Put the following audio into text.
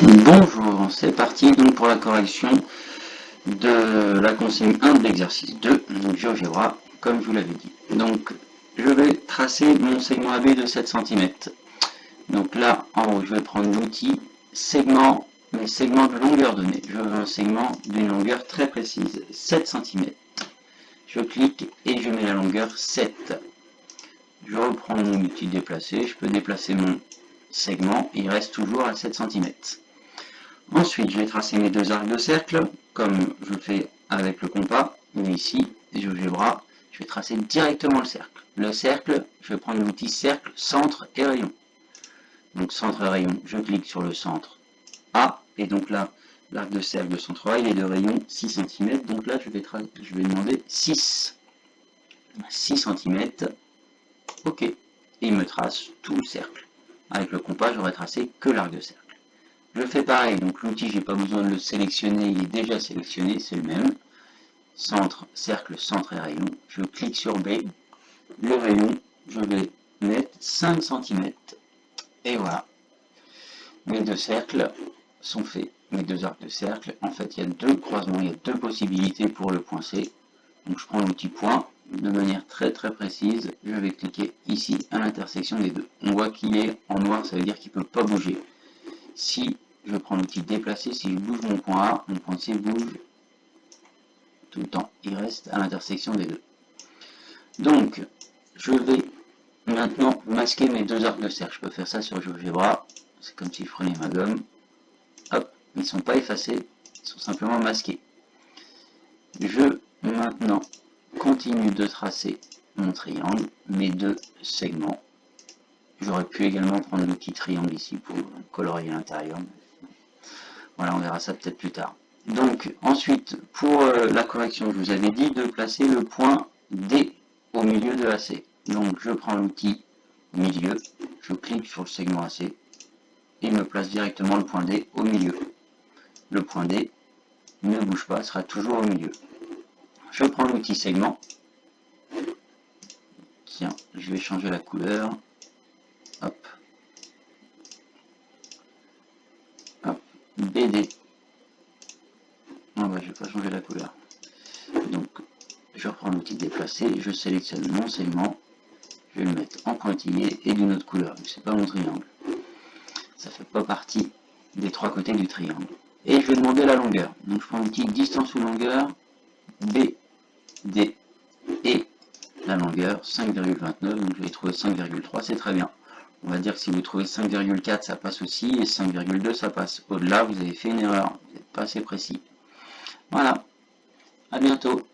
Bonjour, c'est parti donc pour la correction de la consigne 1 de l'exercice 2, donc GeoGebra, comme je vous l'avais dit. Donc je vais tracer mon segment AB de 7 cm. Donc là, en haut, je vais prendre l'outil segment, mes segments de longueur donnée. Je veux un segment d'une longueur très précise, 7 cm. Je clique et je mets la longueur 7. Je reprends mon outil déplacer, je peux déplacer mon segment, il reste toujours à 7 cm. Ensuite, je vais tracer mes deux arcs de cercle, comme je le fais avec le compas, ou ici, GeoGebra, je vais tracer directement le cercle. Le cercle, je vais prendre l'outil cercle, centre et rayon. Donc centre et rayon, je clique sur le centre A, et donc là, l'arc de cercle de centre A, il est de rayon 6 cm, donc là, je vais demander 6 cm, ok, et il me trace tout le cercle. Avec le compas, j'aurais tracé que l'arc de cercle. Je fais pareil, donc l'outil, j'ai pas besoin de le sélectionner, il est déjà sélectionné, c'est le même. Centre, cercle, centre et rayon. Je clique sur B. Le rayon, je vais mettre 5 cm. Et voilà. Mes deux cercles sont faits. Mes deux arcs de cercle. En fait, il y a deux croisements, il y a deux possibilités pour le point C. Donc je prends l'outil point de manière très précise. Je vais cliquer ici à l'intersection des deux. On voit qu'il est en noir, ça veut dire qu'il ne peut pas bouger. Si je prends l'outil déplacer, si je bouge mon point A, mon point C bouge tout le temps. Il reste à l'intersection des deux. Donc, je vais maintenant masquer mes deux arcs de cercle. Je peux faire ça sur GeoGebra. C'est comme si je prenais ma gomme. Hop, ils ne sont pas effacés, ils sont simplement masqués. Je maintenant continue de tracer mon triangle, mes deux segments. J'aurais pu également prendre l'outil triangle ici pour colorier l'intérieur. Voilà, on verra ça peut-être plus tard. Donc, ensuite, pour la correction, je vous avais dit de placer le point D au milieu de AC. Donc, je prends l'outil milieu, je clique sur le segment AC, et il me place directement le point D au milieu. Le point D ne bouge pas, sera toujours au milieu. Je prends l'outil segment. Tiens, je vais changer la couleur. Hop. Hop. BD. Non, bah, je vais pas changer la couleur. Donc, je reprends l'outil déplacer, je sélectionne mon segment, je vais le mettre en pointillé et d'une autre couleur, mais c'est pas mon triangle. Ça fait pas partie des trois côtés du triangle. Et je vais demander la longueur. Donc je prends l'outil distance ou longueur, B, D et la longueur 5,29, donc je vais trouver 5,3, c'est très bien. On va dire que si vous trouvez 5,4 ça passe aussi et 5,2 ça passe. Au-delà vous avez fait une erreur, vous n'êtes pas assez précis. Voilà, à bientôt.